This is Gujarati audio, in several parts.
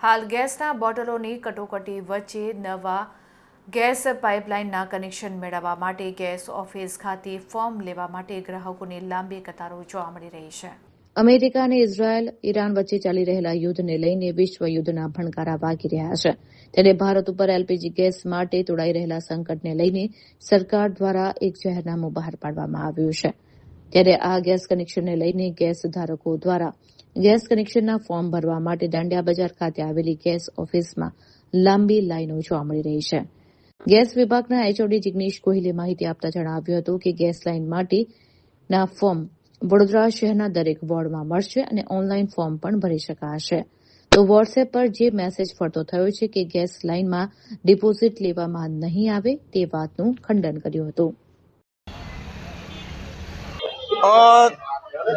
હાલ ગેસના બોટલોની કટોકટી વચ્ચે નવા ગેસ પાઇપલાઇનના કનેક્શન મેળવવા માટે ગેસ ઓફિસ ખાતે ફોર્મ લેવા માટે ગ્રાહકોની લાંબી કતારો જોવા મળી રહી છે। અમેરિકા અને ઇઝરાયલ ઈરાન વચ્ચે ચાલી રહેલા યુદ્ધને લઈને વિશ્વ યુદ્ધના ભણકારા વાગી રહ્યા છે। ત્યારે ભારત ઉપર એલપીજી ગેસ માટે તોડાઈ રહેલા સંકટને લઈને સરકાર દ્વારા એક જાહેરનામું બહાર પાડવામાં આવ્યું છે। ત્યારે આ ગેસ કનેક્શનને લઈને ગેસ ધારકો દ્વારા ગેસ કનેક્શનના ફોર્મ ભરવા માટે દાંડિયા બજાર ખાતે આવેલી ગેસ ઓફિસમાં લાંબી લાઈનો જોવા મળી રહી છે। ગેસ વિભાગના એચઓડી જિગ્નેશ ગોહિલે માહિતી આપતા જણાવ્યું હતું કે ગેસ લાઈન માટેના ફોર્મ વડોદરા શહેરના દરેક વોર્ડમાં મળશે અને ઓનલાઈન ફોર્મ પણ ભરી શકાશે। તો વોટ્સએપ પર જે મેસેજ ફરતો થયો છે કે ગેસ લાઈનમાં ડિપોઝિટ લેવામાં નહીં આવે તે વાતનું ખંડન કર્યું હતું।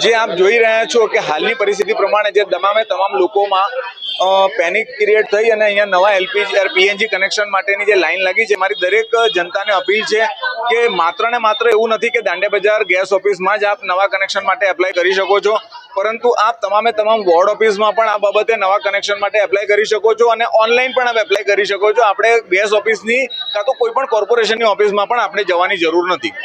જે આપ જોઈ રહ્યા છો કે હાલની પરિસ્થિતિ પ્રમાણે જે તમામ લોકોમાં પેનિક ક્રિએટ થઈ અને અહીંયા નવા એલપીજી પીએનજી કનેક્શન માટેની જે લાઈન લાગી છે। મારી દરેક જનતાને અપીલ છે કે માત્ર ને માત્ર એવું નથી કે દાંડિયા બજાર ગેસ ઓફિસમાં જ આપ નવા કનેક્શન માટે એપ્લાય કરી શકો છો, પરંતુ આપ તમામ વોર્ડ ઓફિસમાં પણ આ બાબતે નવા કનેક્શન માટે એપ્લાય કરી શકો છો અને ઓનલાઈન પણ આપ એપ્લાય કરી શકો છો। આપણે ગેસ ઓફિસની કાં તો કોઈ પણ કોર્પોરેશનની ઓફિસમાં પણ આપણે જવાની જરૂર નથી।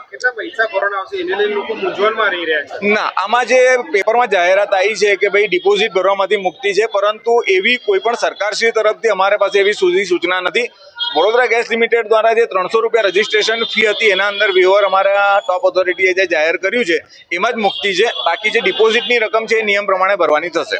કેટલા પૈસા ભરવાના આવશે એને લઈને લોકો મૂંઝવણમાં રહી રહ્યા છે। ના, આમાં જે પેપરમાં જાહેરાત આવી છે કે ભાઈ ડિપોઝિટ ભરવામાંથી મુક્તિ છે, પરંતુ એવી કોઈ પણ સરકારશ્રી તરફથી અમારા પાસે એવી સૂચના નથી। વડોદરા ગેસ લિમિટેડ દ્વારા જે 300 રૂપિયા રજીસ્ટ્રેશન ફી હતી એના અંદર વિવર અમારા ટોપ ઓથોરિટીએ જે જાહેર કર્યું છે એમાં જ મુક્તિ છે। બાકી જે ડિપોઝિટની રકમ છે એ નિયમ પ્રમાણે ભરવાની થશે।